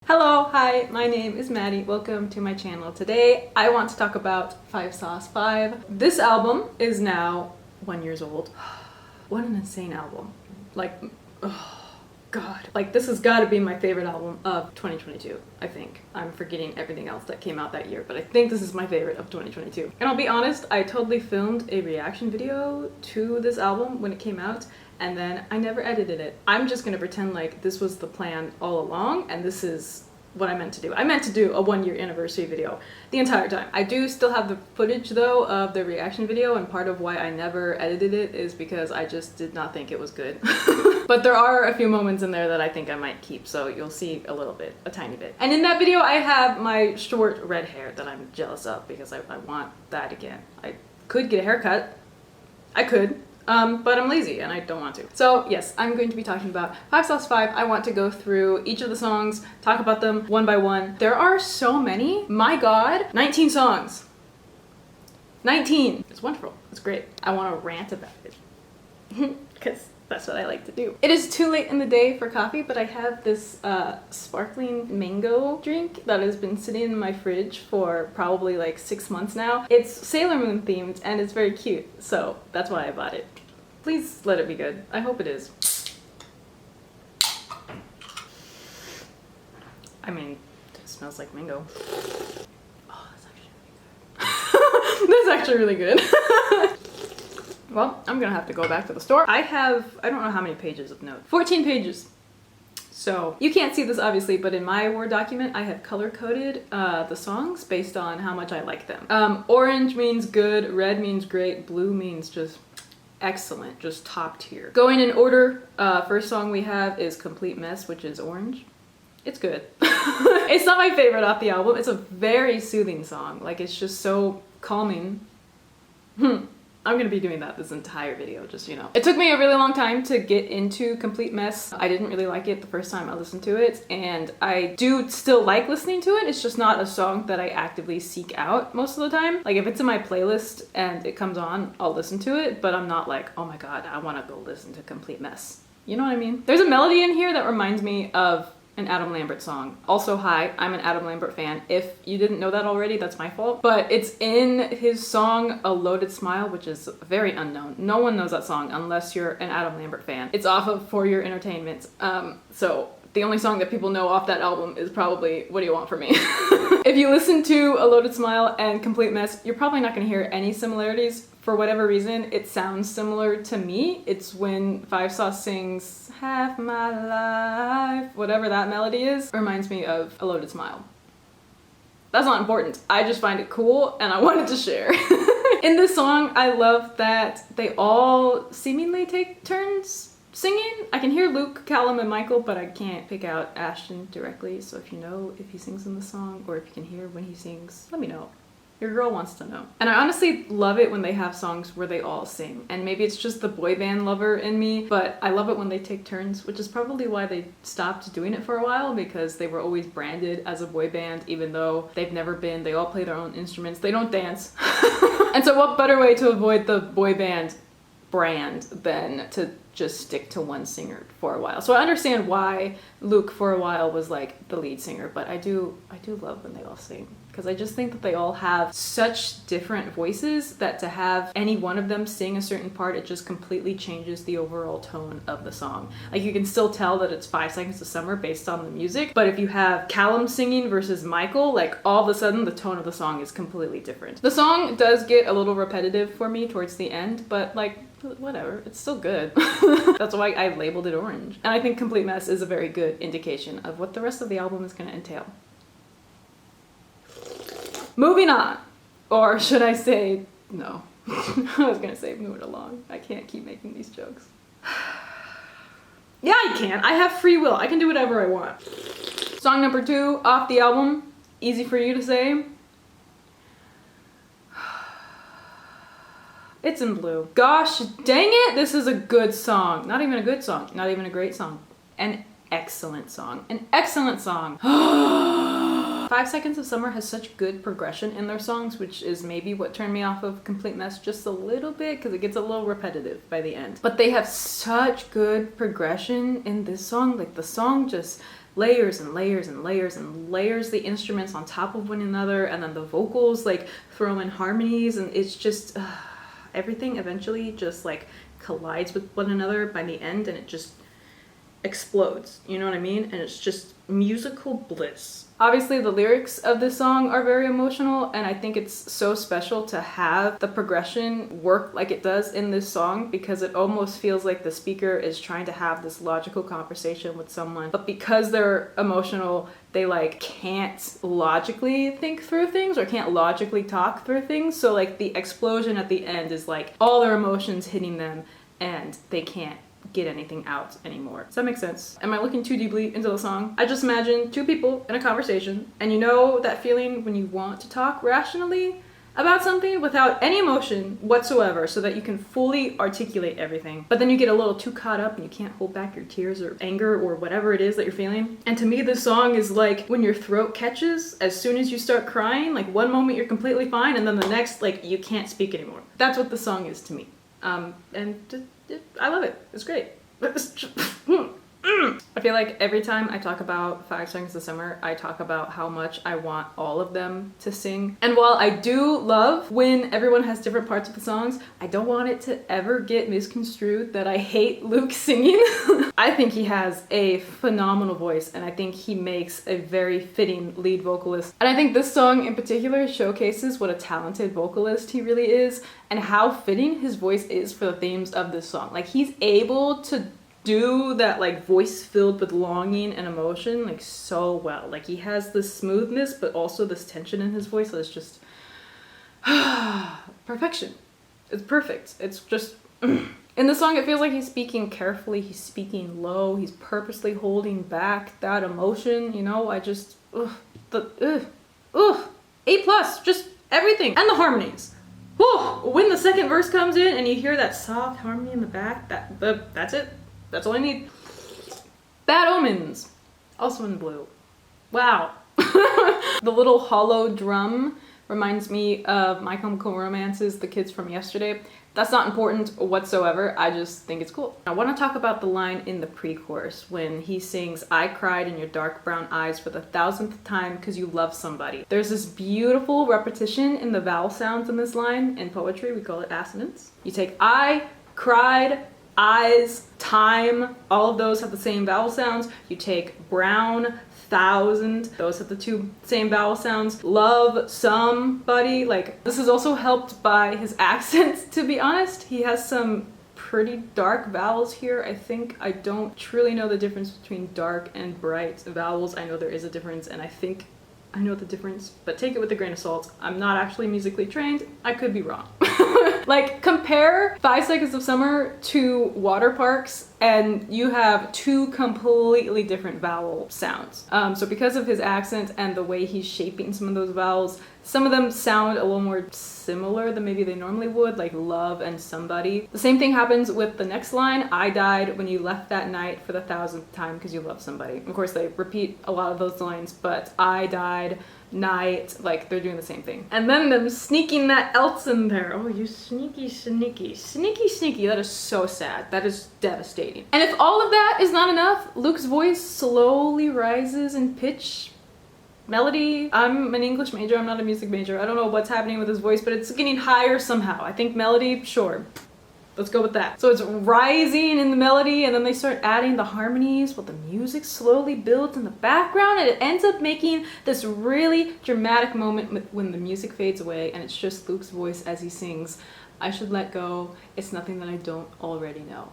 Hello, hi, my name is Maddie. Welcome to my channel. Today I want to talk about 5 Sauce 5. This album is now 1 year old. What an insane album. Like, oh god. Like, this has got to be my favorite album of 2022, I think. I'm forgetting everything else that came out that year, but I think this is my favorite of 2022. And I'll be honest, I totally filmed a reaction video to this album when it came out, and then I never edited it. I'm just gonna pretend like this was the plan all along, and this is what I meant to do. I meant to do a 1 year anniversary video the entire time. I do still have the footage though of the reaction video, and part of why I never edited it is because I just did not think it was good. But there are a few moments in there that I think I might keep, so you'll see a little bit, a tiny bit. And in that video I have my short red hair that I'm jealous of because I want that again. I could get a haircut. I could. But I'm lazy and I don't want to. So yes, I'm going to be talking about 5 Sauce 5. I want to go through each of the songs, talk about them one by one. There are so many. My god, 19 songs. 19. It's wonderful. It's great. I want to rant about it. Because that's what I like to do. It is too late in the day for coffee, but I have this sparkling mango drink that has been sitting in my fridge for probably like 6 months now. It's Sailor Moon themed and it's very cute, so that's why I bought it. Please let it be good. I hope it is. I mean, it smells like mango. Oh, that's actually really good. That's actually really good. Well, I'm gonna have to go back to the store. I don't know how many pages of notes. 14 pages. So you can't see this obviously, but in my Word document, I have color-coded the songs based on how much I like them. Orange means good, red means great, blue means just excellent, just top tier. Going in order, first song we have is Complete Mess, which is orange. It's good. It's not my favorite off the album. It's a very soothing song. Like, it's just so calming. I'm gonna be doing that this entire video, just, you know. It took me a really long time to get into Complete Mess. I didn't really like it the first time I listened to it, and I do still like listening to it. It's just not a song that I actively seek out most of the time. Like, if it's in my playlist and it comes on, I'll listen to it, but I'm not like, oh my god, I wanna go listen to Complete Mess. You know what I mean? There's a melody in here that reminds me of an Adam Lambert song. Also, hi, I'm an Adam Lambert fan. If you didn't know that already, that's my fault. But it's in his song A Loaded Smile, which is very unknown. No one knows that song unless you're an Adam Lambert fan. It's off of For Your Entertainment. So the only song that people know off that album is probably What Do You Want From Me? If you listen to A Loaded Smile and Complete Mess, you're probably not gonna hear any similarities. For whatever reason, it sounds similar to me. It's when 5 Sauce sings Half My Life, whatever that melody is, reminds me of A Loaded Smile. That's not important. I just find it cool and I wanted to share. In this song, I love that they all seemingly take turns singing. I can hear Luke, Callum, and Michael, but I can't pick out Ashton directly. So if you know if he sings in the song or if you can hear when he sings, let me know. Your girl wants to know. And I honestly love it when they have songs where they all sing. And maybe it's just the boy band lover in me, but I love it when they take turns, which is probably why they stopped doing it for a while, because they were always branded as a boy band, even though they've never been. They all play their own instruments. They don't dance. And so what better way to avoid the boy band brand than to just stick to one singer for a while. So I understand why Luke for a while was like the lead singer, but I do love when they all sing, because I just think that they all have such different voices that to have any one of them sing a certain part, it just completely changes the overall tone of the song. Like, you can still tell that it's 5 Seconds of Summer based on the music, but if you have Callum singing versus Michael, like, all of a sudden the tone of the song is completely different. The song does get a little repetitive for me towards the end, but like, whatever, it's still good. That's why I labeled it orange. And I think Complete Mess is a very good indication of what the rest of the album is going to entail. Moving on. Or should I say, no. I was gonna say move it along. I can't keep making these jokes. Yeah, I can. I have free will. I can do whatever I want. Song number 2 off the album. Easy for you to say. It's in blue. Gosh dang it, this is a good song. Not even a good song. Not even a great song. An excellent song. An excellent song. 5 Seconds of Summer has such good progression in their songs, which is maybe what turned me off of Complete Mess just a little bit, because it gets a little repetitive by the end. But they have such good progression in this song. Like, the song just layers and layers and layers and layers the instruments on top of one another, and then the vocals like throw in harmonies, and it's just everything eventually just like collides with one another by the end, and it just explodes, you know what I mean? And it's just musical bliss. Obviously the lyrics of this song are very emotional, and I think it's so special to have the progression work like it does in this song, because it almost feels like the speaker is trying to have this logical conversation with someone, but because they're emotional, they like can't logically think through things or can't logically talk through things. So like the explosion at the end is like all their emotions hitting them and they can't get anything out anymore. Does that make sense? Am I looking too deeply into the song? I just imagine two people in a conversation, and you know that feeling when you want to talk rationally about something without any emotion whatsoever so that you can fully articulate everything, but then you get a little too caught up and you can't hold back your tears or anger or whatever it is that you're feeling. And to me, this song is like when your throat catches as soon as you start crying. Like one moment you're completely fine, and then the next, like you can't speak anymore. That's what the song is to me. I love it. It's great. I feel like every time I talk about 5 Seconds of Summer, I talk about how much I want all of them to sing. And while I do love when everyone has different parts of the songs, I don't want it to ever get misconstrued that I hate Luke singing. I think he has a phenomenal voice, and I think he makes a very fitting lead vocalist. And I think this song in particular showcases what a talented vocalist he really is and how fitting his voice is for the themes of this song. Like he's able to do that like voice filled with longing and emotion like so well. Like he has this smoothness but also this tension in his voice that's just perfection. It's perfect. It's just in the song it feels like he's speaking carefully, he's speaking low, he's purposely holding back that emotion, you know. I just A+, just everything. And the harmonies. Whew, when the second verse comes in and you hear that soft harmony in the back, that's it. That's all I need. Bad Omens, also in blue. Wow. The little hollow drum reminds me of My Chemical Romance's The Kids from Yesterday. That's not important whatsoever, I just think it's cool. I want to talk about the line in the pre-chorus when he sings, "I cried in your dark brown eyes for the 1000th time because you love somebody." There's this beautiful repetition in the vowel sounds in this line. In poetry, we call it assonance. You take I, cried, eyes, time, all of those have the same vowel sounds. You take brown, 1000, those have the 2 same vowel sounds. Love somebody, like this is also helped by his accent, to be honest. He has some pretty dark vowels here. I think I don't truly know the difference between dark and bright vowels. I know there is a difference, and I think I know the difference, but take it with a grain of salt. I'm not actually musically trained. I could be wrong. Like, compare 5 Seconds of Summer to Water Parks, and you have 2 completely different vowel sounds. So because of his accent and the way he's shaping some of those vowels, some of them sound a little more similar than maybe they normally would, like love and somebody. The same thing happens with the next line, I died when you left that night for the 1000th time because you love somebody. Of course, they repeat a lot of those lines, but I died, night, like they're doing the same thing. And then them sneaking that else in there. Oh, you sneaky, sneaky, sneaky, sneaky. That is so sad. That is devastating. And if all of that is not enough, Luke's voice slowly rises in pitch, melody. I'm an English major, I'm not a music major. I don't know what's happening with his voice, but it's getting higher somehow. I think melody, sure. Let's go with that. So it's rising in the melody, and then they start adding the harmonies while the music slowly builds in the background, and it ends up making this really dramatic moment when the music fades away and it's just Luke's voice as he sings, "I should let go, it's nothing that I don't already know."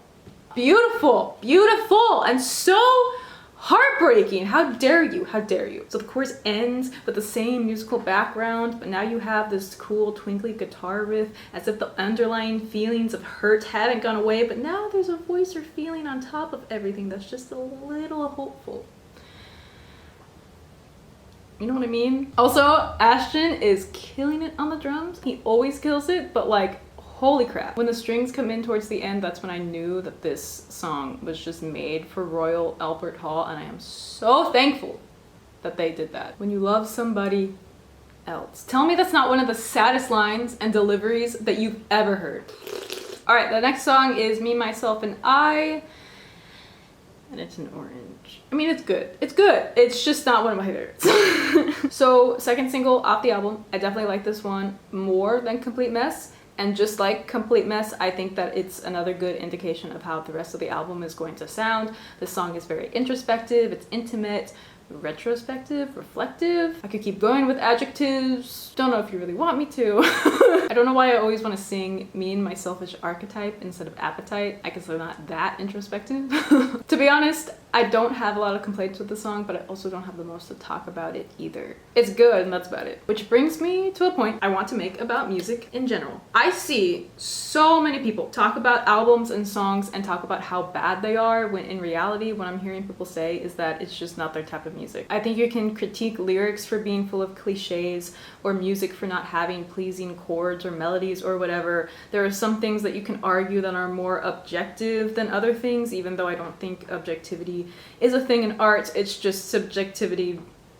Beautiful, beautiful, and so heartbreaking. How dare you? How dare you? So the chorus ends with the same musical background, but now you have this cool twinkly guitar riff as if the underlying feelings of hurt hadn't gone away, but now there's a voice or feeling on top of everything that's just a little hopeful. You know what I mean? Also, Ashton is killing it on the drums. He always kills it, but like, holy crap. When the strings come in towards the end, that's when I knew that this song was just made for Royal Albert Hall, and I am so thankful that they did that. When you love somebody else. Tell me that's not one of the saddest lines and deliveries that you've ever heard. All right, the next song is Me, Myself, and I. and it's an orange. I mean, it's good. It's good. It's just not one of my favorites. So, second single off the album. I definitely like this one more than Complete Mess. And just like Complete Mess, I think that it's another good indication of how the rest of the album is going to sound. The song is very introspective, it's intimate, retrospective, reflective. I could keep going with adjectives. Don't know if you really want me to. I don't know why I always want to sing me and my selfish archetype instead of appetite. I guess they're not that introspective. To be honest, I don't have a lot of complaints with the song, but I also don't have the most to talk about it either. It's good, and that's about it. Which brings me to a point I want to make about music in general. I see so many people talk about albums and songs and talk about how bad they are, when in reality, what I'm hearing people say is that it's just not their type of music. I think you can critique lyrics for being full of cliches, or music for not having pleasing chords or melodies or whatever. There are some things that you can argue that are more objective than other things, even though I don't think objectivity is a thing in art. It's just subjectivity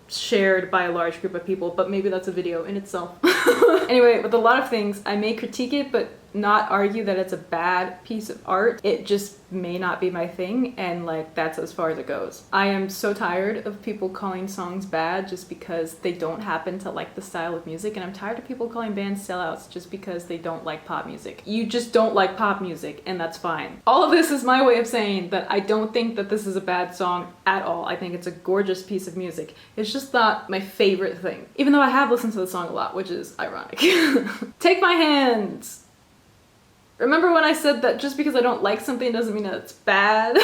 shared by a large group of people, but maybe that's a video in itself. Anyway, with a lot of things, I may critique it, but not argue that it's a bad piece of art. It just may not be my thing, and like that's as far as it goes. I am so tired of people calling songs bad just because they don't happen to like the style of music, and I'm tired of people calling bands sellouts just because they don't like pop music. You just don't like pop music, and that's fine. All of this is my way of saying that I don't think that this is a bad song at all. I think it's a gorgeous piece of music. It's just not my favorite thing, even though I have listened to the song a lot, which is ironic. Take My Hands. Remember when I said that just because I don't like something doesn't mean that it's bad?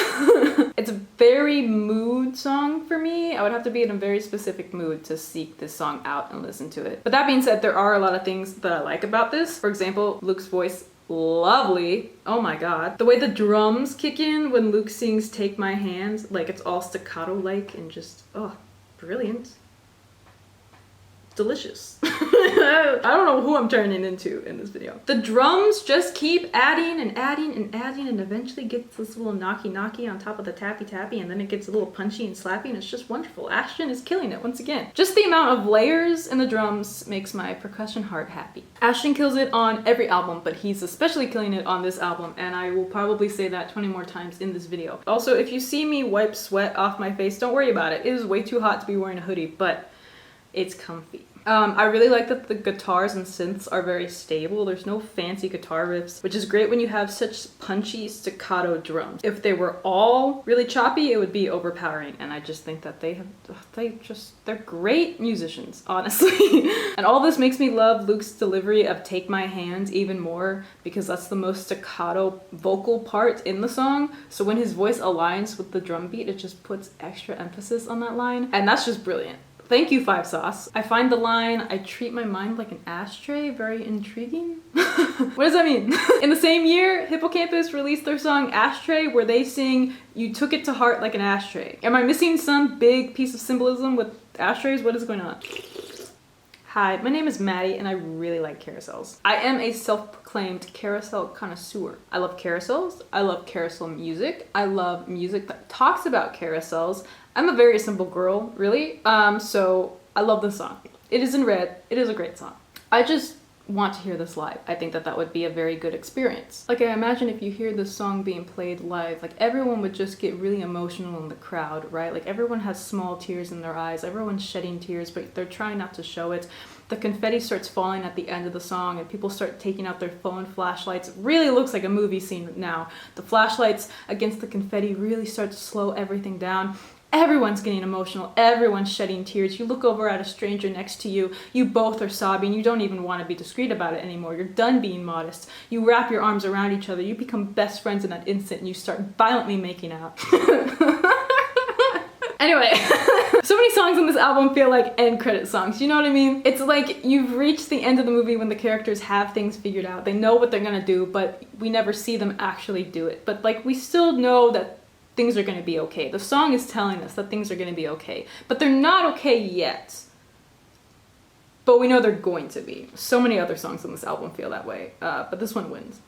It's a very mood song for me. I would have to be in a very specific mood to seek this song out and listen to it. But that being said, there are a lot of things that I like about this. For example, Luke's voice, lovely. Oh my god. The way the drums kick in when Luke sings Take My Hands, like it's all staccato-like and just, oh, brilliant. Delicious. I don't know who I'm turning into in this video. The drums just keep adding and adding and adding, and eventually gets this little knocky on top of the tappy, and then it gets a little punchy and slappy, and it's just wonderful. Ashton is killing it once again. Just the amount of layers in the drums makes my percussion heart happy. Ashton kills it on every album, but he's especially killing it on this album, and I will probably say that 20 more times in this video. Also, if you see me wipe sweat off my face, don't worry about it. It is way too hot to be wearing a hoodie, but it's comfy. I really like that the guitars and synths are very stable. There's no fancy guitar riffs, which is great when you have such punchy staccato drums. If they were all really choppy, it would be overpowering, and I just think that they're great musicians, honestly. And all this makes me love Luke's delivery of Take My Hands even more, because that's the most staccato vocal part in the song. So when his voice aligns with the drum beat, it just puts extra emphasis on that line, and that's just brilliant. Thank you, 5 Sauce. I find the line, I treat my mind like an ashtray, very intriguing. What does that mean? In the same year, Hippocampus released their song Ashtray, where they sing, you took it to heart like an ashtray. Am I missing some big piece of symbolism with ashtrays? What is going on? Hi, my name is Maddie, and I really like carousels. I am a self-proclaimed carousel connoisseur. I love carousels. I love carousel music. I love music that talks about carousels. I'm a very simple girl, really. So I love this song. It is in red. It is a great song. I just want to hear this live. I think that would be a very good experience. Like, I imagine if you hear this song being played live, like everyone would just get really emotional in the crowd, right? Like everyone has small tears in their eyes. Everyone's shedding tears, but they're trying not to show it. The confetti starts falling at the end of the song, and people start taking out their phone flashlights. It really looks like a movie scene now. The flashlights against the confetti really start to slow everything down. Everyone's getting emotional. Everyone's shedding tears. You look over at a stranger next to you. You both are sobbing. You don't even want to be discreet about it anymore. You're done being modest. You wrap your arms around each other. You become best friends in that instant, and you start violently making out. Anyway, so many songs on this album feel like end credit songs, you know what I mean? It's like you've reached the end of the movie when the characters have things figured out. They know what they're gonna do, but we never see them actually do it. But like, we still know that things are gonna be okay. The song is telling us that things are gonna be okay, but they're not okay yet. But we know they're going to be. So many other songs on this album feel that way, but this one wins.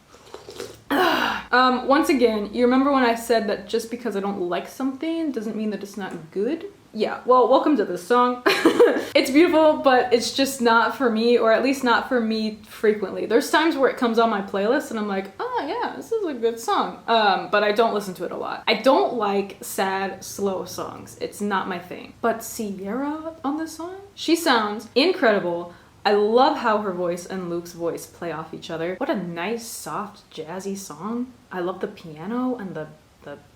Once again, you remember when I said that just because I don't like something doesn't mean that it's not good? Yeah, well, welcome to this song. It's beautiful, but it's just not for me, or at least not for me frequently. There's times where it comes on my playlist and I'm like, oh yeah, this is a good song. But I don't listen to it a lot. I don't like sad, slow songs. It's not my thing. But Sierra on this song, she sounds incredible. I love how her voice and Luke's voice play off each other. What a nice, soft, jazzy song. I love the piano and the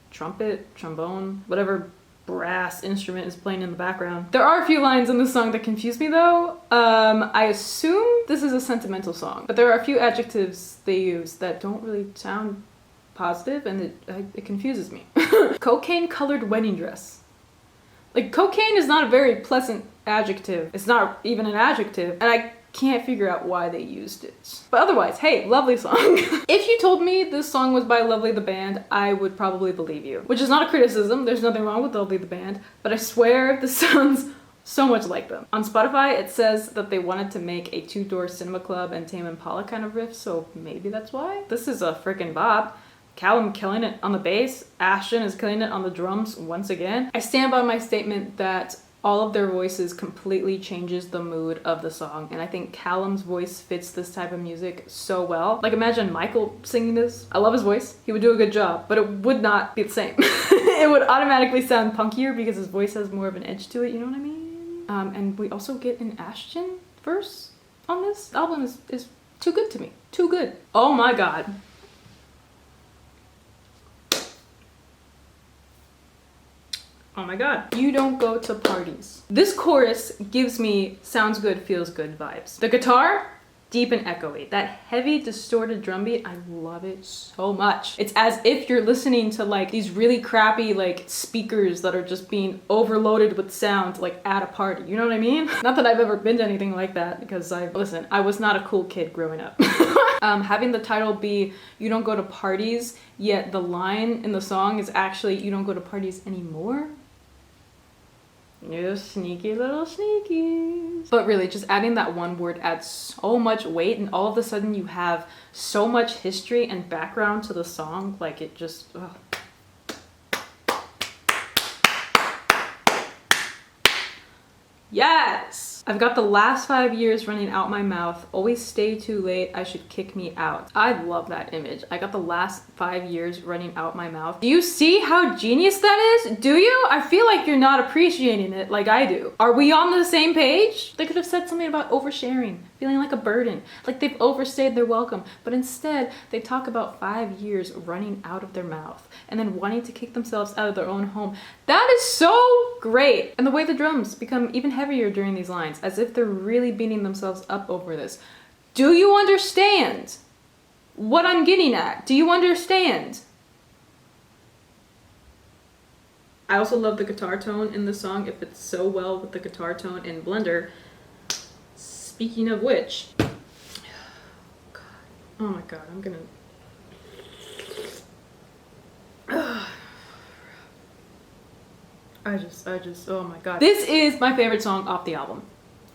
trumpet, trombone, whatever brass instrument is playing in the background. There are a few lines in this song that confuse me though. I assume this is a sentimental song, but there are a few adjectives they use that don't really sound positive, and it confuses me. Cocaine colored wedding dress. Like, cocaine is not a very pleasant adjective. It's not even an adjective, and I can't figure out why they used it. But otherwise, hey, lovely song. If you told me this song was by Lovely the Band, I would probably believe you. Which is not a criticism, there's nothing wrong with Lovely the Band, but I swear this sounds so much like them. On Spotify, it says that they wanted to make a two-door cinema club and Tame Impala kind of riff, so maybe that's why. This is a freaking bop. Callum killing it on the bass, Ashton is killing it on the drums once again. I stand by my statement that all of their voices completely changes the mood of the song, and I think Callum's voice fits this type of music so well. Like, imagine Michael singing this. I love his voice. He would do a good job, but it would not be the same. It would automatically sound punkier because his voice has more of an edge to it, you know what I mean? And we also get an Ashton verse on this. The album is too good to me. Too good. Oh my god. Oh my god. You don't go to parties. This chorus gives me sounds good, feels good vibes. The guitar, deep and echoey. That heavy, distorted drum beat, I love it so much. It's as if you're listening to like these really crappy like speakers that are just being overloaded with sound like at a party. You know what I mean? Not that I've ever been to anything like that, because listen, I was not a cool kid growing up. Having the title be "You Don't Go to Parties," yet the line in the song is actually "You don't go to parties anymore." You sneaky little sneakies. But really, just adding that one word adds so much weight, and all of a sudden you have so much history and background to the song. Like, it just... ugh. Yes! I've got the last 5 years running out my mouth. Always stay too late. I should kick me out. I love that image. I got the last 5 years running out my mouth. Do you see how genius that is? Do you? I feel like you're not appreciating it like I do. Are we on the same page? They could have said something about oversharing, feeling like a burden, like they've overstayed their welcome. But instead, they talk about 5 years running out of their mouth and then wanting to kick themselves out of their own home. That is so great. And the way the drums become even heavier during these lines, as if they're really beating themselves up over this. Do you understand what I'm getting at? Do you understand? I also love the guitar tone in the song. It fits so well with the guitar tone in Blender. Speaking of which, oh my god, I'm gonna... I just, oh my god. This is my favorite song off the album.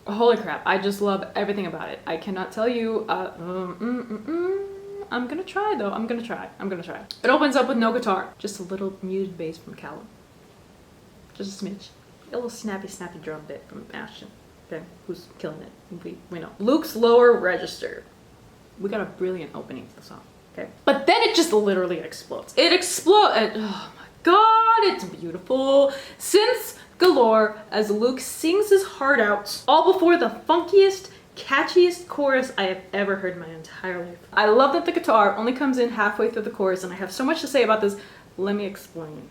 Holy crap, I just love everything about it. I cannot tell you, I'm gonna try though, I'm gonna try. It opens up with no guitar, just a little muted bass from Callum. Just a smidge. A little snappy drum bit from Ashton, okay, who's killing it, we know. Luke's lower register. We got a brilliant opening to the song, okay? But then it just literally explodes. It explodes, oh my god, it's beautiful. Synths galore as Luke sings his heart out, all before the funkiest, catchiest chorus I have ever heard in my entire life. I love that the guitar only comes in halfway through the chorus, and I have so much to say about this. Let me explain.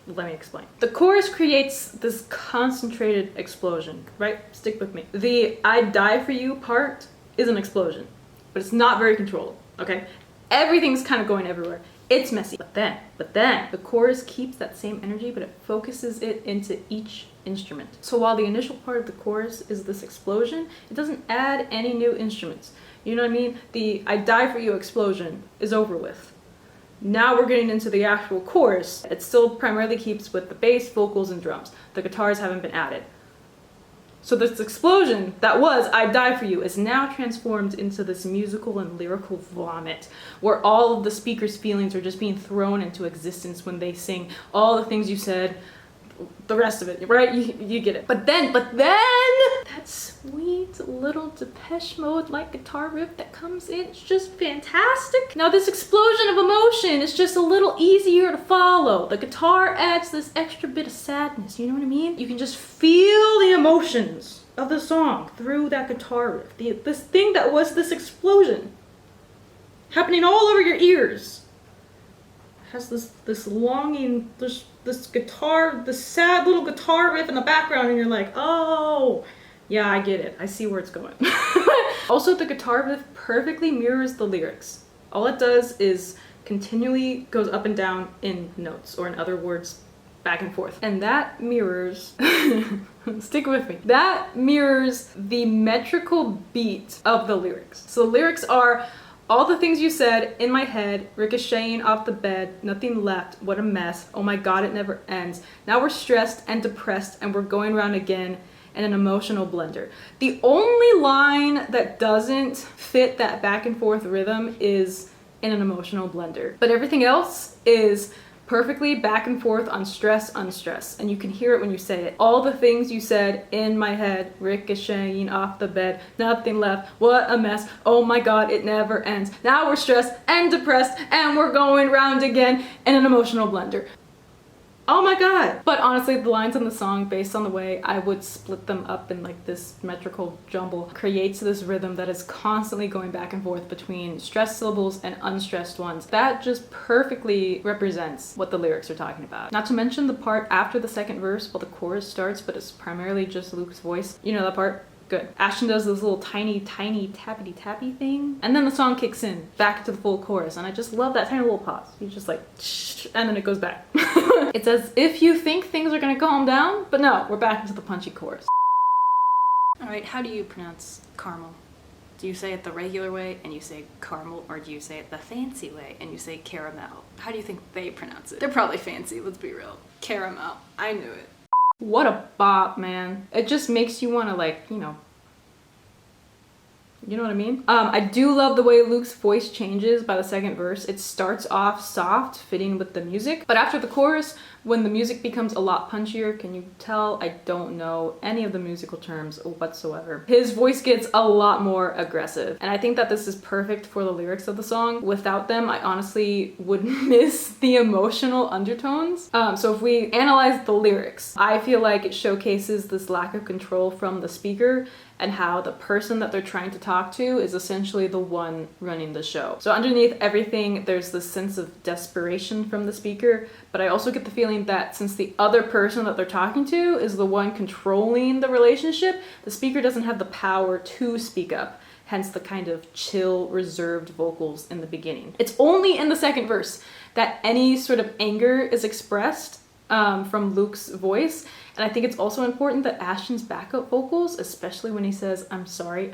The chorus creates this concentrated explosion, right? Stick with me. The "I die for you" part is an explosion, but it's not very controlled, okay? Everything's kind of going everywhere. It's messy. But then, the chorus keeps that same energy, but it focuses it into each instrument. So while the initial part of the chorus is this explosion, it doesn't add any new instruments. You know what I mean? The "I die for you" explosion is over with. Now we're getting into the actual chorus. It still primarily keeps with the bass, vocals, and drums. The guitars haven't been added. So this explosion that was "I die for you" is now transformed into this musical and lyrical vomit, where all of the speaker's feelings are just being thrown into existence when they sing all the things you said the rest of it, right? You get it. But then that sweet little Depeche Mode like guitar riff that comes in, it's just fantastic. Now this explosion of emotion is just a little easier to follow. The guitar adds this extra bit of sadness, you know what I mean? You can just feel the emotions of the song through that guitar riff. This thing that was this explosion happening all over your ears has this longing, this guitar, this sad little guitar riff in the background, and you're like, oh, yeah, I get it. I see where it's going. Also, the guitar riff perfectly mirrors the lyrics. All it does is continually goes up and down in notes, or in other words, back and forth. And that mirrors, stick with me, that mirrors the metrical beat of the lyrics. So the lyrics are, all the things you said in my head, ricocheting off the bed, nothing left, what a mess, oh my god, it never ends. Now we're stressed and depressed and we're going around again in an emotional blender. The only line that doesn't fit that back and forth rhythm is in an emotional blender. But everything else is perfectly back and forth on stress, unstress, and you can hear it when you say it. All the things you said in my head, ricocheting off the bed, nothing left, what a mess, oh my god, it never ends. Now we're stressed and depressed and we're going round again in an emotional blender. Oh my god! But honestly, the lines in the song, based on the way I would split them up in like this metrical jumble, creates this rhythm that is constantly going back and forth between stressed syllables and unstressed ones. That just perfectly represents what the lyrics are talking about. Not to mention the part after the second verse while the chorus starts, but it's primarily just Luke's voice. You know that part? Good. Ashton does this little tiny tappity thing, and then the song kicks in, back to the full chorus, and I just love that tiny little pause. He's just like, shh, and then it goes back. It's as if you think things are gonna calm down, but no, we're back into the punchy chorus. Alright, how do you pronounce caramel? Do you say it the regular way and you say caramel, or do you say it the fancy way and you say caramel? How do you think they pronounce it? They're probably fancy, let's be real. Caramel. I knew it. What a bop, man. It just makes you want to, like, you know what I mean? I do love the way Luke's voice changes by the second verse. It starts off soft, fitting with the music, but after the chorus, when the music becomes a lot punchier, can you tell I don't know any of the musical terms whatsoever? His voice gets a lot more aggressive, and I think that this is perfect for the lyrics of the song. Without them, I honestly would miss the emotional undertones. So if we analyze the lyrics, I feel like it showcases this lack of control from the speaker and how the person that they're trying to talk to is essentially the one running the show. So underneath everything, there's this sense of desperation from the speaker, but I also get the feeling that since the other person that they're talking to is the one controlling the relationship, the speaker doesn't have the power to speak up, hence the kind of chill, reserved vocals in the beginning. It's only in the second verse that any sort of anger is expressed from Luke's voice. And I think it's also important that Ashton's backup vocals, especially when he says, I'm sorry,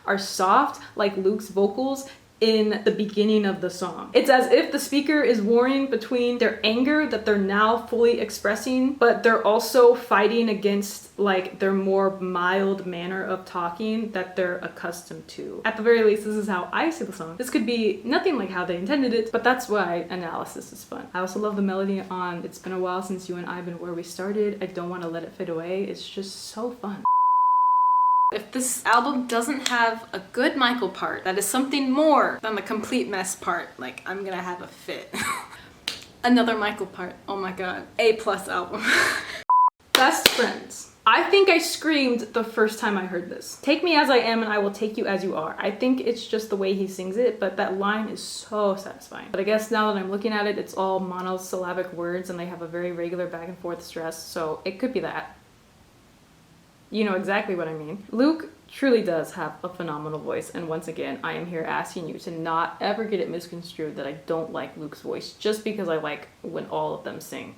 are soft like Luke's vocals in the beginning of the song. It's as if the speaker is warring between their anger that they're now fully expressing, but they're also fighting against like their more mild manner of talking that they're accustomed to. At the very least, this is how I see the song. This could be nothing like how they intended it, but that's why analysis is fun. I also love the melody on It's Been a While Since You and I've Been Where We Started. I Don't Want to Let It Fade Away. It's just so fun. If this album doesn't have a good Michael part, that is something more than the complete mess part, like I'm gonna have a fit. Another Michael part, oh my god. A+ album. Best Friends. I think I screamed the first time I heard this. Take me as I am and I will take you as you are. I think it's just the way he sings it, but that line is so satisfying. But I guess now that I'm looking at it, it's all monosyllabic words and they have a very regular back and forth stress, so it could be that. You know exactly what I mean. Luke truly does have a phenomenal voice, and once again, I am here asking you to not ever get it misconstrued that I don't like Luke's voice just because I like when all of them sing.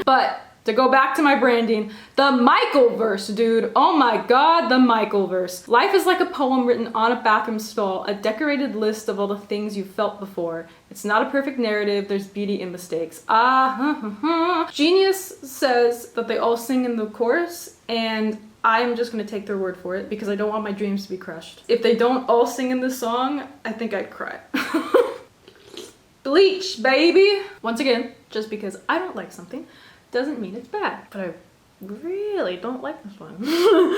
But to go back to my branding, the Michael verse, dude. Oh my god, the Michael verse. Life is like a poem written on a bathroom stall, a decorated list of all the things you felt before. It's not a perfect narrative, there's beauty in mistakes. Genius says that they all sing in the chorus, and I'm just gonna take their word for it because I don't want my dreams to be crushed. If they don't all sing in this song, I think I'd cry. Bleach, baby! Once again, just because I don't like something doesn't mean it's bad. But I really don't like this one.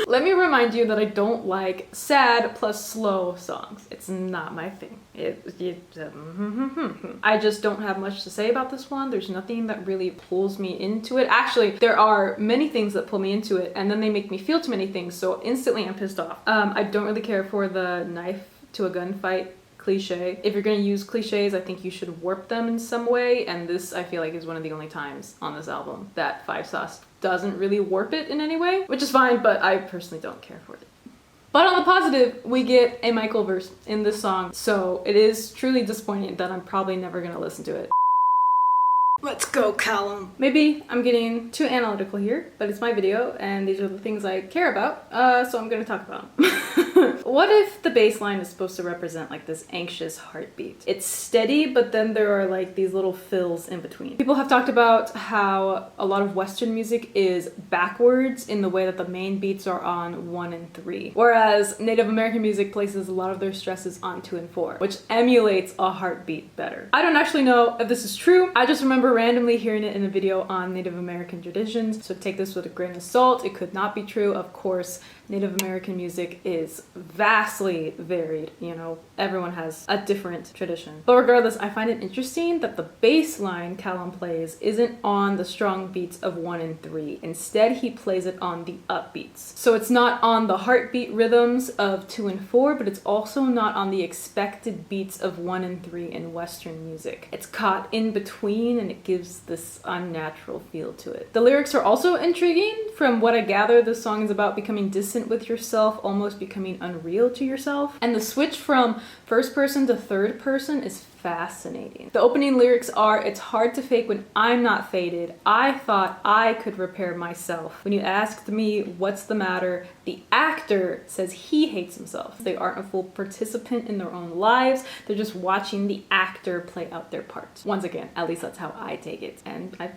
Let me remind you that I don't like sad plus slow songs. It's not my thing. I just don't have much to say about this one. There's nothing that really pulls me into it. Actually, there are many things that pull me into it, and then they make me feel too many things, so instantly I'm pissed off. I don't really care for the knife to a gunfight cliche. If you're gonna use cliches, I think you should warp them in some way, and this I feel like is one of the only times on this album that 5 Sauce doesn't really warp it in any way, which is fine, but I personally don't care for it. But on the positive, we get a Michael verse in this song, so it is truly disappointing that I'm probably never gonna listen to it. Let's go, Callum. Maybe I'm getting too analytical here, but it's my video and these are the things I care about, so I'm gonna talk about them. What if the bass line is supposed to represent like this anxious heartbeat? It's steady, but then there are like these little fills in between. People have talked about how a lot of Western music is backwards in the way that the main beats are on 1 and 3, whereas Native American music places a lot of their stresses on 2 and 4, which emulates a heartbeat better. I don't actually know if this is true. I just remember randomly hearing it in a video on Native American traditions, so take this with a grain of salt. It could not be true. Of course, Native American music is vastly varied, you know, everyone has a different tradition. But regardless, I find it interesting that the bass line Callum plays isn't on the strong beats of 1 and 3. Instead, he plays it on the upbeats. So it's not on the heartbeat rhythms of 2 and 4, but it's also not on the expected beats of 1 and 3 in Western music. It's caught in between and it gives this unnatural feel to it. The lyrics are also intriguing. From what I gather, this song is about becoming distant with yourself, almost becoming unreal to yourself. And the switch from first person to third person is fascinating. The opening lyrics are, "It's hard to fake when I'm not faded. I thought I could repair myself. When you asked me what's the matter, the actor says he hates himself." They aren't a full participant in their own lives. They're just watching the actor play out their part. Once again, at least that's how I take it. And I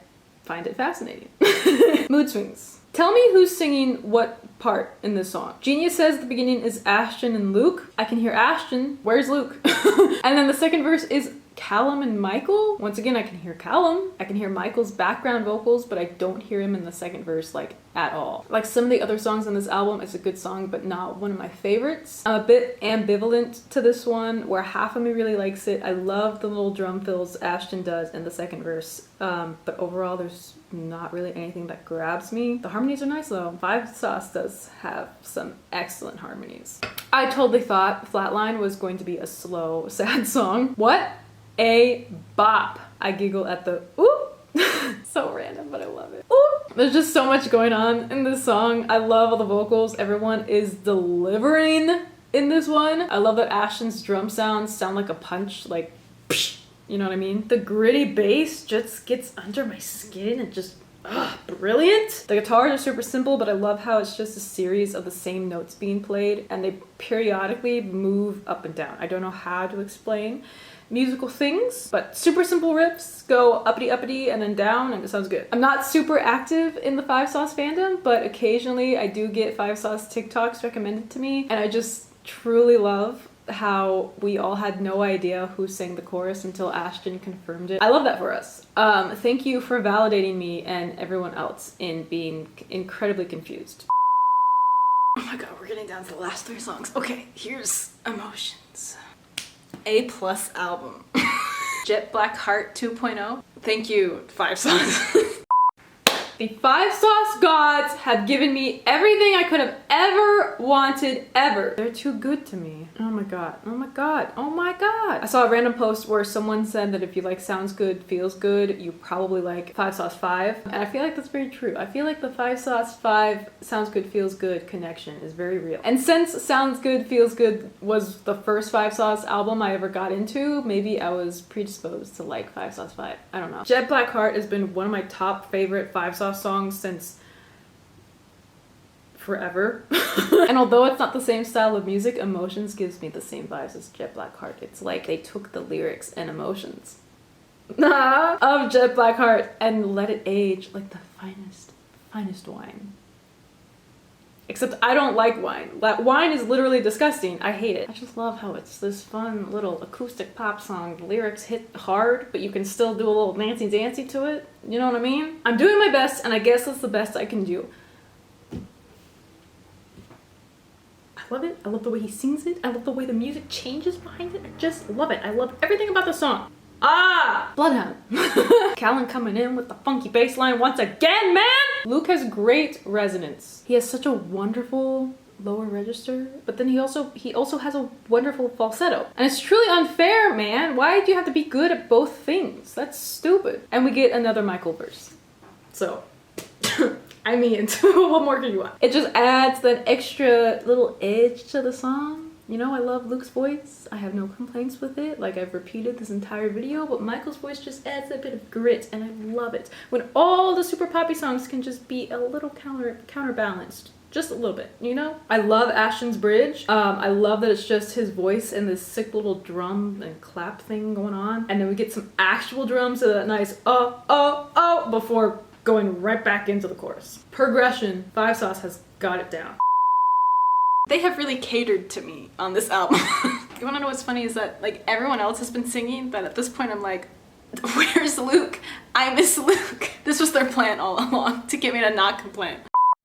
find it fascinating. Mood swings. Tell me who's singing what part in this song. Genius says the beginning is Ashton and Luke. I can hear Ashton. Where's Luke? And then the second verse is Callum and Michael. Once again, I can hear Callum. I can hear Michael's background vocals, but I don't hear him in the second verse like at all. Like some of the other songs on this album, it's a good song, but not one of my favorites. I'm a bit ambivalent to this one, where half of me really likes it. I love the little drum fills Ashton does in the second verse, but overall there's not really anything that grabs me. The harmonies are nice though. 5 Sauce does have some excellent harmonies. I totally thought Flatline was going to be a slow, sad song. What a bop. I giggle at the ooh. So random, but I love it. Ooh. There's just so much going on in this song. I love all the vocals. Everyone is delivering in this one. I love that Ashton's drum sounds sound like a punch, like psh, you know what I mean? The gritty bass just gets under my skin and just brilliant. The guitars are super simple, but I love how it's just a series of the same notes being played and they periodically move up and down. I don't know how to explain musical things, but super simple riffs go uppity uppity and then down and it sounds good. I'm not super active in the 5 Sauce fandom, but occasionally I do get 5 Sauce TikToks recommended to me, and I just truly love how we all had no idea who sang the chorus until Ashton confirmed it. I love that for us. Thank you for validating me and everyone else in being incredibly confused. Oh my god, we're getting down to the last 3 songs. Okay, here's Emotions. A+ album. Jet Black Heart 2.0. Thank you, 5 Sauce. The 5 Sauce gods have given me everything I could have ever wanted, ever. They're too good to me. Oh my god, oh my god, oh my god. I saw a random post where someone said that if you like Sounds Good, Feels Good, you probably like 5 Sauce 5. And I feel like that's very true. I feel like the 5 Sauce 5 Sounds Good, Feels Good connection is very real. And since Sounds Good, Feels Good was the first 5 Sauce album I ever got into, maybe I was predisposed to like 5 Sauce 5. I don't know. Jet Black Heart has been one of my top favorite 5 Sauce songs since forever. And although it's not the same style of music, Emotions gives me the same vibes as Jet Black Heart. It's like they took the lyrics and emotions of Jet Black Heart and let it age like the finest wine. Except I don't like wine. Wine is literally disgusting. I hate it. I just love how it's this fun little acoustic pop song. The lyrics hit hard, but you can still do a little dancy to it. You know what I mean? I'm doing my best, and I guess that's the best I can do. I love it. I love the way he sings it. I love the way the music changes behind it. I just love it. I love everything about the song. Ah! Bloodhound. Callan coming in with the funky bass line once again, man! Luke has great resonance. He has such a wonderful lower register, but then he also has a wonderful falsetto. And it's truly unfair, man. Why do you have to be good at both things? That's stupid. And we get another Michael verse. So, I mean, what more can you want? It just adds that extra little edge to the song. You know, I love Luke's voice. I have no complaints with it. Like I've repeated this entire video, but Michael's voice just adds a bit of grit, and I love it. When all the super poppy songs can just be a little counterbalanced. Just a little bit, you know? I love Ashton's bridge. I love that it's just his voice and this sick little drum and clap thing going on. And then we get some actual drums to that nice oh before going right back into the chorus. Progression, 5 Sauce has got it down. They have really catered to me on this album. You wanna know what's funny is that like everyone else has been singing, but at this point I'm like, where's Luke? I miss Luke. This was their plan all along, to get me to not complain.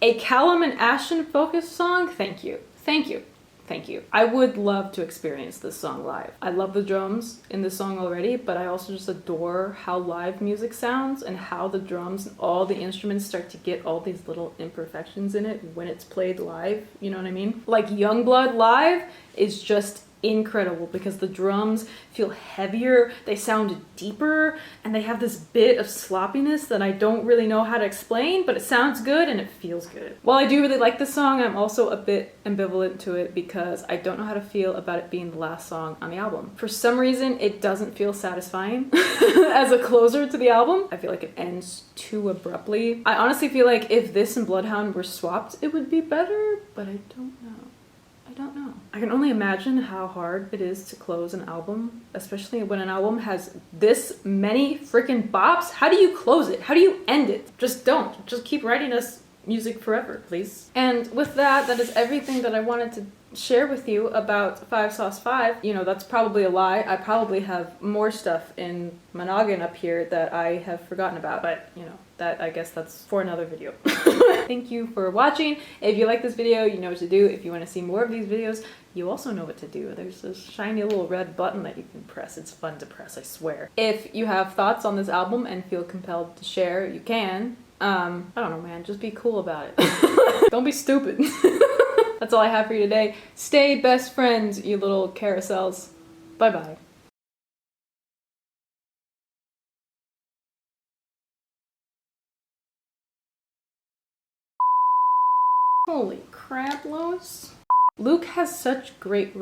A Callum and Ashton focused song? Thank you. Thank you. Thank you. I would love to experience this song live. I love the drums in this song already, but I also just adore how live music sounds and how the drums and all the instruments start to get all these little imperfections in it when it's played live. You know what I mean? Like Youngblood live is just incredible because the drums feel heavier, they sound deeper, and they have this bit of sloppiness that I don't really know how to explain, but it sounds good and it feels good. While I do really like this song, I'm also a bit ambivalent to it because I don't know how to feel about it being the last song on the album. For some reason, it doesn't feel satisfying as a closer to the album. I feel like it ends too abruptly. I honestly feel like if this and Bloodhound were swapped, it would be better, but I don't know. I don't know. I can only imagine how hard it is to close an album, especially when an album has this many freaking bops. How do you close it? How do you end it? Just don't. Just keep writing us music forever, please. And with that, that is everything that I wanted to share with you about 5 Sauce 5. You know, that's probably a lie. I probably have more stuff in my noggin up here that I have forgotten about, but you know, that I guess that's for another video. Thank you for watching. If you like this video, you know what to do. If you want to see more of these videos, you also know what to do. There's this shiny little red button that you can press. It's fun to press, I swear. If you have thoughts on this album and feel compelled to share, you can. I don't know, man, just be cool about it. Don't be stupid. That's all I have for you today. Stay best friends, you little carousels. Bye-bye. Holy crap, Lois. Luke has such great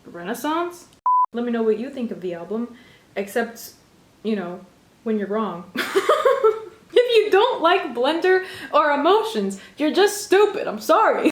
renaissance. Let me know what you think of the album, except, you know, when you're wrong. If you don't like Blender or Emotions, you're just stupid. I'm sorry.